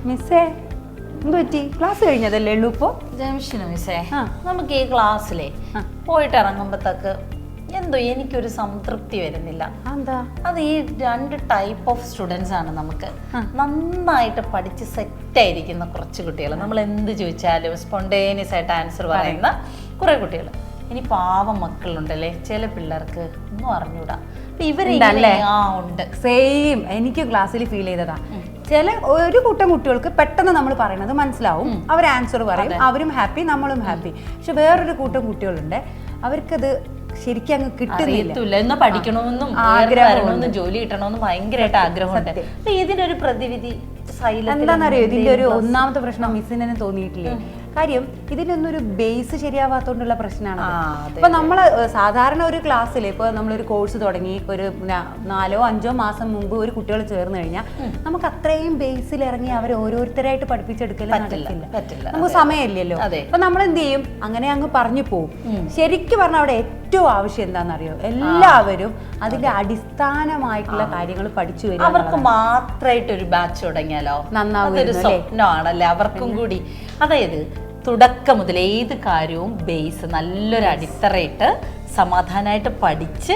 മിസ്സേ എന്ത് പറ്റി? ക്ലാസ് കഴിഞ്ഞതല്ലേ ഉള്ളൂ ഇപ്പോ? ജംഷന് മിസ്സേ, നമുക്ക് ഈ ക്ലാസ്സിലെ പോയിട്ട് ഇറങ്ങുമ്പോഴത്തേക്ക് എന്തോ എനിക്കൊരു സംതൃപ്തി വരുന്നില്ല. എന്താ അത് ഈ 2 ടൈപ്പ് ഓഫ് സ്റ്റുഡൻസ് ആണ് നമുക്ക്. നന്നായിട്ട് പഠിച്ച് സെറ്റായിരിക്കുന്ന കുറച്ച് കുട്ടികൾ, നമ്മൾ എന്ത് ചോദിച്ചാലും സ്പോണ്ടേനിയസ് ആയിട്ട് ആൻസർ പറയുന്ന കുറെ കുട്ടികൾ. ഇനി പാവം മക്കളുണ്ടല്ലേ, ചില പിള്ളേർക്ക് ഒന്നും അറിഞ്ഞൂടാ. ഇവരല്ലേ ഉണ്ട് സെയിം എനിക്ക് ക്ലാസ്സിൽ ഫീൽ ചെയ്തതാ. ചില ഒരു കൂട്ടം കുട്ടികൾക്ക് പെട്ടെന്ന് നമ്മൾ പറയുന്നത് മനസ്സിലാവും, അവർ ആൻസർ പറയും, അവരും ഹാപ്പി നമ്മളും ഹാപ്പി. പക്ഷെ വേറൊരു കൂട്ടം കുട്ടികളുണ്ട്, അവർക്കത് ശരിക്കും അങ്ങ് കിട്ടുന്നില്ല. എന്ന് പഠിക്കണമെന്നും ആഗ്രഹമെന്നും ജോലി കിട്ടണമെന്നും ഭയങ്കരമായിട്ട് ആഗ്രഹമുണ്ട്. ഇതിനൊരു പ്രതിവിധി എന്താണെന്നറിയോ? ഇതിന്റെ ഒരു ഒന്നാമത്തെ പ്രശ്നം മിസ്സിന് തന്നെ തോന്നിയിട്ടില്ലേ? കാര്യം ഇതിനൊന്നും ഒരു ബേസ് ശരിയാവാത്തോണ്ടുള്ള പ്രശ്നമാണ്. ഇപ്പൊ നമ്മള് സാധാരണ ഒരു ക്ലാസ്സിൽ ഇപ്പൊ നമ്മളൊരു കോഴ്സ് തുടങ്ങി ഒരു 4-5 മാസം മുമ്പ് ഒരു കുട്ടികൾ ചേർന്ന് കഴിഞ്ഞാൽ നമുക്ക് അത്രയും ബേസിൽ ഇറങ്ങി അവരെ ഓരോരുത്തരായിട്ട് പഠിപ്പിച്ചെടുക്കലും നടക്കില്ല, നമുക്ക് സമയമില്ലല്ലോ. അപ്പൊ നമ്മൾ എന്ത് ചെയ്യും? അങ്ങനെ അങ്ങ് പറഞ്ഞു പോകും. ശരിക്കും പറഞ്ഞാൽ അവിടെ ഏറ്റവും ആവശ്യം എന്താണെന്നറിയോ? എല്ലാവരും അതിന്റെ അടിസ്ഥാനമായിട്ടുള്ള കാര്യങ്ങൾ പഠിച്ചു വരും. അവർക്ക് മാത്രമായിട്ട് ഒരു ബാച്ച് തുടങ്ങിയാലോ? നന്നാവും, സ്വപ്നമാണല്ലേ അവർക്കും കൂടി. അതായത് തുടക്കം മുതൽ ഏത് കാര്യവും ബേസ് നല്ലൊരു അടിത്തറയിട്ട് സമാധാനമായിട്ട് പഠിച്ച്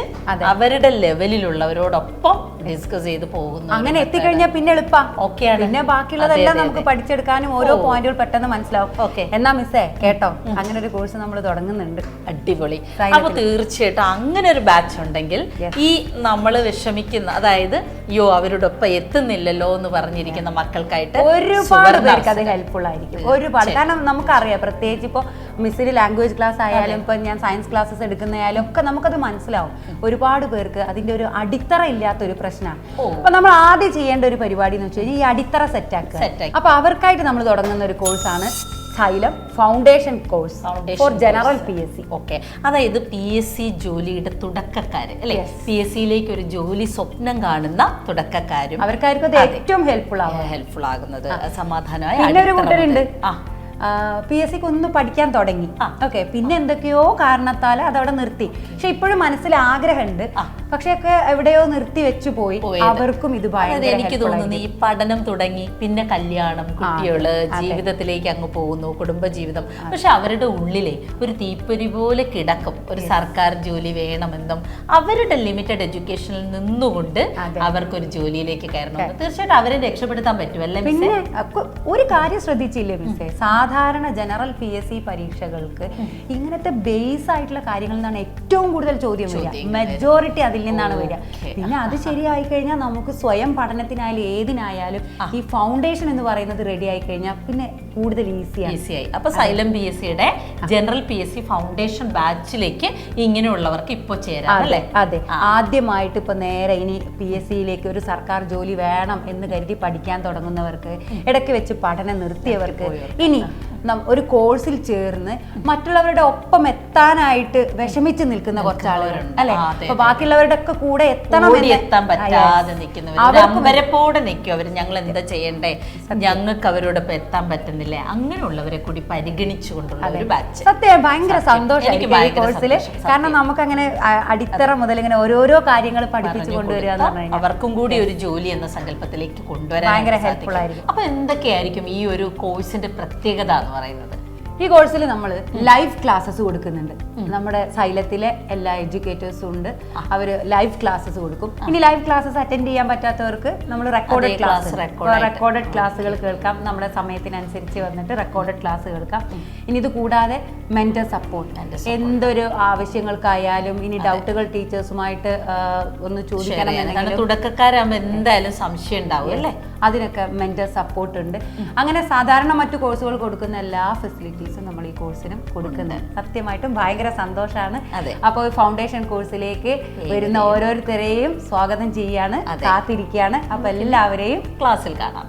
അവരുടെ ലെവലിലുള്ളവരോടൊപ്പം ഡിസ്കസ് ചെയ്ത് പോകുന്നു. അങ്ങനെ എത്തിക്കഴിഞ്ഞാൽ പിന്നെ എളുപ്പം ഓക്കെയാണ്. പിന്നെ ബാക്കിയുള്ളതെല്ലാം നമുക്ക് പഠിച്ചെടുക്കാനും ഓരോ പോയിന്റുകൾ പെട്ടെന്ന് മനസ്സിലാവും. ഓക്കെ എന്നാ മിസ്സേ കേട്ടോ, അങ്ങനെ ഒരു കോഴ്സ് നമ്മൾ തുടങ്ങുന്നുണ്ട്. അടിപൊളി. അപ്പൊ തീർച്ചയായിട്ടും അങ്ങനെ ഒരു ബാച്ച് ഉണ്ടെങ്കിൽ ഈ നമ്മൾ വിഷമിക്കുന്ന, അതായത് അയ്യോ അവരുടെ ഒപ്പം എത്തുന്നില്ലല്ലോ എന്ന് പറഞ്ഞിരിക്കുന്ന മക്കൾക്കായിട്ട് ഒരുപാട് പേർക്ക് അത് ഹെൽപ്ഫുൾ ആയിരിക്കും. ഒരുപാട്. കാരണം നമുക്കറിയാം, പ്രത്യേകിച്ച് ഇപ്പോൾ മിസ്സിന് ലാംഗ്വേജ് ക്ലാസ് ആയാലും ഇപ്പൊ ഞാൻ സയൻസ് ക്ലാസ്സസ് എടുക്കുന്ന ഒക്കെ നമുക്കത് മനസ്സിലാവും. ഒരുപാട് പേർക്ക് അതിന്റെ ഒരു അടിത്തറ ഇല്ലാത്തൊരു പ്രശ്നമാണ്. അപ്പൊ നമ്മൾ ആദ്യം ചെയ്യേണ്ട ഒരു പരിപാടി എന്ന് വെച്ചാൽ ഈ അടിത്തറ സെറ്റാക്കുക. അപ്പൊ അവർക്കായിട്ട് നമ്മൾ തുടങ്ങുന്ന ഒരു കോഴ്സാണ് xylem foundation course for general PSC. Okay, അതായത് PSC ജോലിയുടെ തുടക്കക്കാര് അല്ലെ, PSCയിലേക്ക് ഒരു ജോലി സ്വപ്നം കാണുന്ന തുടക്കക്കാരും അവർക്കായിരിക്കും അത് ഏറ്റവും ഹെൽപ്ഫുൾ ആകുന്നത്. സമാധാനമായി. പിന്നെ ഒരു കൂട്ടരുണ്ട് PSCക്ക് ഒന്ന് പഠിക്കാൻ തുടങ്ങി, ഓക്കെ, പിന്നെ എന്തൊക്കെയോ കാരണത്താൽ അതവിടെ നിർത്തി. പക്ഷെ ഇപ്പോഴും മനസ്സിൽ ആഗ്രഹമുണ്ട്, പക്ഷെ ഒക്കെ എവിടെയോ നിർത്തി വെച്ചു പോയി. അവർക്കും ഇത് എനിക്ക് തോന്നുന്നു ഈ പഠനം തുടങ്ങി പിന്നെ കല്യാണം, കുട്ടികള്, ജീവിതത്തിലേക്ക് അങ്ങ് പോകുന്നു, കുടുംബജീവിതം. പക്ഷെ അവരുടെ ഉള്ളിലെ ഒരു തീപ്പൊരി പോലെ കിടക്കും ഒരു സർക്കാർ ജോലി വേണമെന്നും അവരുടെ ലിമിറ്റഡ് എഡ്യൂക്കേഷനിൽ നിന്നുകൊണ്ട് അവർക്കൊരു ജോലിയിലേക്ക് കയറണം. തീർച്ചയായിട്ടും അവരെ രക്ഷപ്പെടുത്താൻ പറ്റുമല്ലേ? പിന്നെ ഒരു കാര്യം ശ്രദ്ധിച്ചില്ലേ മിസ്സേ, സാധാരണ ജനറൽ PSC പരീക്ഷകൾക്ക് ഇങ്ങനത്തെ ബേസ് ആയിട്ടുള്ള കാര്യങ്ങളിൽ നിന്നാണ് ഏറ്റവും കൂടുതൽ ചോദ്യം വരിക. മെജോറിറ്റി അതിൽ നിന്നാണ് വരിക. പിന്നെ അത് ശരിയായി കഴിഞ്ഞാൽ നമുക്ക് സ്വയം പഠനത്തിനായാലും ഏതിനായാലും ഈ ഫൗണ്ടേഷൻ എന്ന് പറയുന്നത് റെഡി ആയി കഴിഞ്ഞാൽ പിന്നെ കൂടുതൽ ഈസിയായി. അപ്പൊ സൈലം PSCയുടെ ജനറൽ PSC ഫൗണ്ടേഷൻ ബാച്ചിലേക്ക് ഇങ്ങനെയുള്ളവർക്ക് ഇപ്പോൾ ചേരാം അല്ലേ? അതെ, ആദ്യമായിട്ട് ഇപ്പൊ നേരെ ഇനി PSCയിലേക്ക് ഒരു സർക്കാർ ജോലി വേണം എന്ന് കരുതി പഠിക്കാൻ തുടങ്ങുന്നവർക്ക്, ഇടയ്ക്ക് വെച്ച് പഠനം നിർത്തിയവർക്ക്, ഇനി ഒരു കോഴ്സിൽ ചേർന്ന് മറ്റുള്ളവരുടെ ഒപ്പം എത്താനായിട്ട് വിഷമിച്ച് നിൽക്കുന്ന കുറച്ച് ആളുകളുണ്ട് അല്ലെ. അപ്പൊ ബാക്കിയുള്ളവരുടെ ഒക്കെ കൂടെ എത്താൻ പറ്റാതെ നിൽക്കുന്നവർ, നിൽക്കും. ഞങ്ങൾ എന്താ ചെയ്യണ്ടേ, ഞങ്ങൾക്ക് അവരോടൊപ്പം എത്താൻ പറ്റുന്നില്ലേ, അങ്ങനെയുള്ളവരെ കൂടി പരിഗണിച്ചുകൊണ്ടുള്ള ഒരു ബാച്ച്. സത്യം ഭയങ്കര സന്തോഷമായിരിക്കും ഈ കോഴ്സില്. കാരണം നമുക്ക് അങ്ങനെ അടിത്തറ മുതൽ ഇങ്ങനെ ഓരോരോ കാര്യങ്ങൾ പഠിപ്പിച്ചു കൊണ്ടുവരിക എന്ന് പറഞ്ഞാൽ അവർക്കും കൂടി ഒരു ജോലി എന്ന സങ്കല്പത്തിലേക്ക് കൊണ്ടുവരാൻ ഭയങ്കര ഹെൽപ്ഫുൾ ആയിരിക്കും. അപ്പൊ എന്തൊക്കെയായിരിക്കും ഈ ഒരു കോഴ്സിന്റെ പ്രത്യേകത എന്ന് പറയുന്നത്? ഈ കോഴ്സിൽ നമ്മൾ ലൈവ് ക്ലാസ്സസ് കൊടുക്കുന്നുണ്ട്. നമ്മുടെ സൈലത്തിലെ എല്ലാ എഡ്യൂക്കേറ്റേഴ്സും ഉണ്ട്, അവർ ലൈവ് ക്ലാസ്സസ് കൊടുക്കും. ഇനി ലൈവ് ക്ലാസ്സസ് അറ്റൻഡ് ചെയ്യാൻ പറ്റാത്തവർക്ക് നമ്മൾ റെക്കോർഡഡ് ക്ലാസ്സുകൾ കേൾക്കാം. നമ്മുടെ സമയത്തിനനുസരിച്ച് വന്നിട്ട് റെക്കോർഡഡ് ക്ലാസ് കേൾക്കാം. ഇനി ഇത് കൂടാതെ മെന്റർ സപ്പോർട്ട്, എന്തൊരു ആവശ്യങ്ങൾക്കായാലും ഇനി ഡൗട്ടുകൾ ടീച്ചേഴ്സുമായിട്ട് ഒന്ന് ചോദിക്കണം, തുടക്കക്കാരാകുമ്പോൾ എന്തായാലും സംശയം ഉണ്ടാവും അല്ലേ, അതിനൊക്കെ മെന്റർ സപ്പോർട്ട് ഉണ്ട്. അങ്ങനെ സാധാരണ മറ്റു കോഴ്സുകൾ കൊടുക്കുന്ന എല്ലാ ഫെസിലിറ്റീസും നമ്മൾ ഈ കോഴ്സിനും കൊടുക്കുന്നത്. സത്യമായിട്ടും ഭയങ്കര സന്തോഷമാണ്. അപ്പോൾ ഫൗണ്ടേഷൻ കോഴ്സിലേക്ക് വരുന്ന ഓരോരുത്തരെയും സ്വാഗതം ചെയ്യാണ്, കാത്തിരിക്കുകയാണ്. അപ്പൊ എല്ലാവരെയും ക്ലാസ്സിൽ കാണാം.